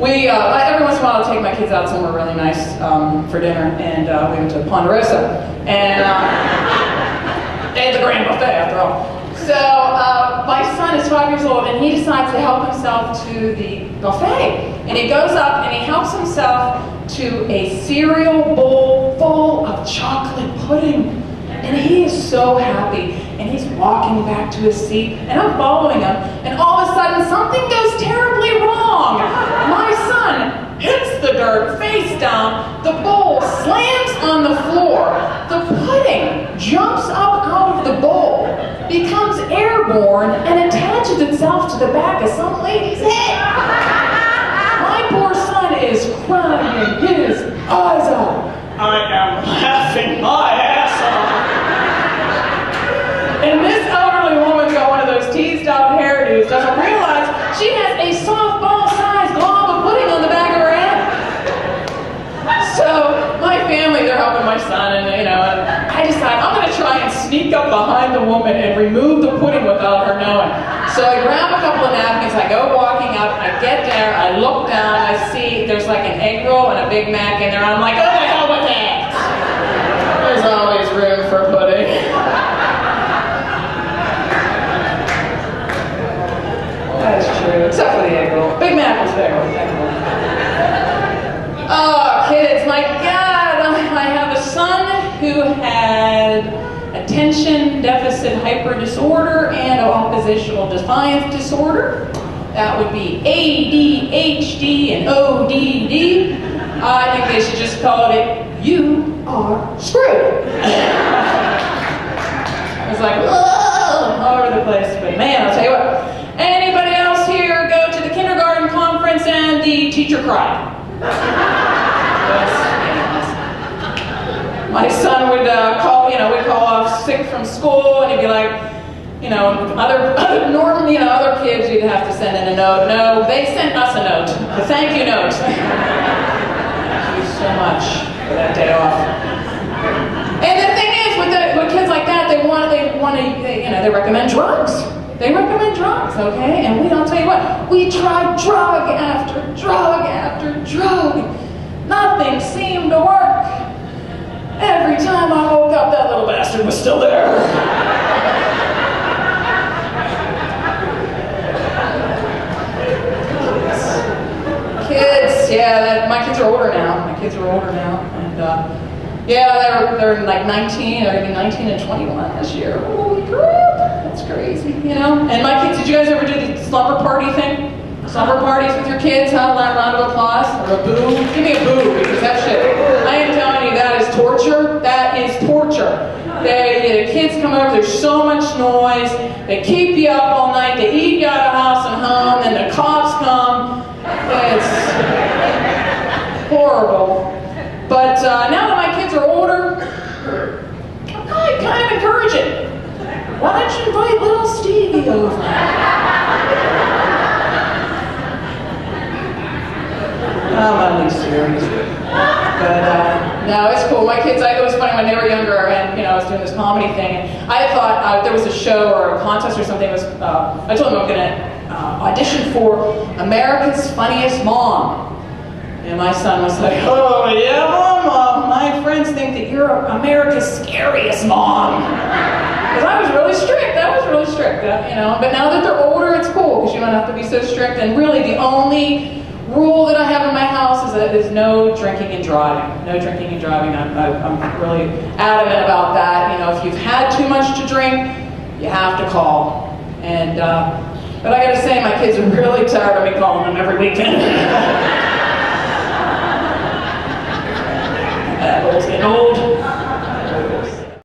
every once in a while I'll take my kids out somewhere really nice for dinner, and we went to Ponderosa, and they had the grand buffet after all. So my son is 5 years old, and he decides to help himself to the buffet, and he goes up and he helps himself to a cereal bowl full of chocolate pudding. And he is so happy, and he's walking back to his seat, and I'm following him, and all of a sudden something goes terribly wrong. My son hits the dirt face down, the bowl slams on the floor, the pudding jumps up out of the bowl, becomes airborne, and attaches itself to the back of some lady's head. My poor son is crying his eyes out. I am laughing my ass off. And this elderly woman's got one of those teased out hairdos, doesn't realize she has a softball-sized glob of pudding on the back of her head. So my family, they're helping my son, and and I decide I'm going to try and sneak up behind the woman and remove the pudding without her knowing. So I grab a couple of napkins, I go walking up, I get there, I look down, I see there's like an egg roll and a Big Mac in there, and I'm like, oh the hell with that! There's always room for pudding. That's true, except for the egg roll. Big Mac was there. Oh, kids, my God, I have a son who had attention deficit hyper disorder and oppositional defiance disorder. That would be ADHD and ODD. I think they should just call it, you are screwed. I was like, whoa, all over the place. But man, I'll tell you what. Anybody else here go to the kindergarten conference and the teacher cried? Yes. My son would we'd call off sick from school, and he'd be like, other kids, you'd have to send in a note. No, they sent us a note, a thank you note. Thank you so much for that day off. And the thing is, with kids like that, they recommend drugs. They recommend drugs, okay? And I'll tell you what, we tried drug after drug after drug. Nothing seemed to work. Every time I woke up, that little bastard was still there. Kids, yeah, my kids are older now. And they're like 19. They're gonna be 19 and 21 this year. Holy crap, that's crazy, And my kids, did you guys ever do the slumber party thing? Slumber parties with your kids, huh? Round of applause or a boo? Give me a boo, because that shit, I am telling you, that is torture. That is torture. The kids come over, there's so much noise, they keep you up all night, they eat you out of house and home, then the cops come. It's horrible. But now that my kids are older, I kind of encourage it. Why don't you invite little Stevie over? I'm only serious. But no, it's cool. My kids, it was funny when they were younger, and I was doing this comedy thing, and I thought there was a show or a contest or something. I told them I'm going to audition for America's Funniest Mom. And my son was like, oh yeah, Mama, my friends think that you're America's scariest mom. Because I was really strict, but now that they're older, it's cool, because you don't have to be so strict, and really the only rule that I have in my house is that there's no drinking and driving. No drinking and driving, I'm really adamant about that. If you've had too much to drink, you have to call. And, but I gotta say, my kids are really tired of me calling them every weekend.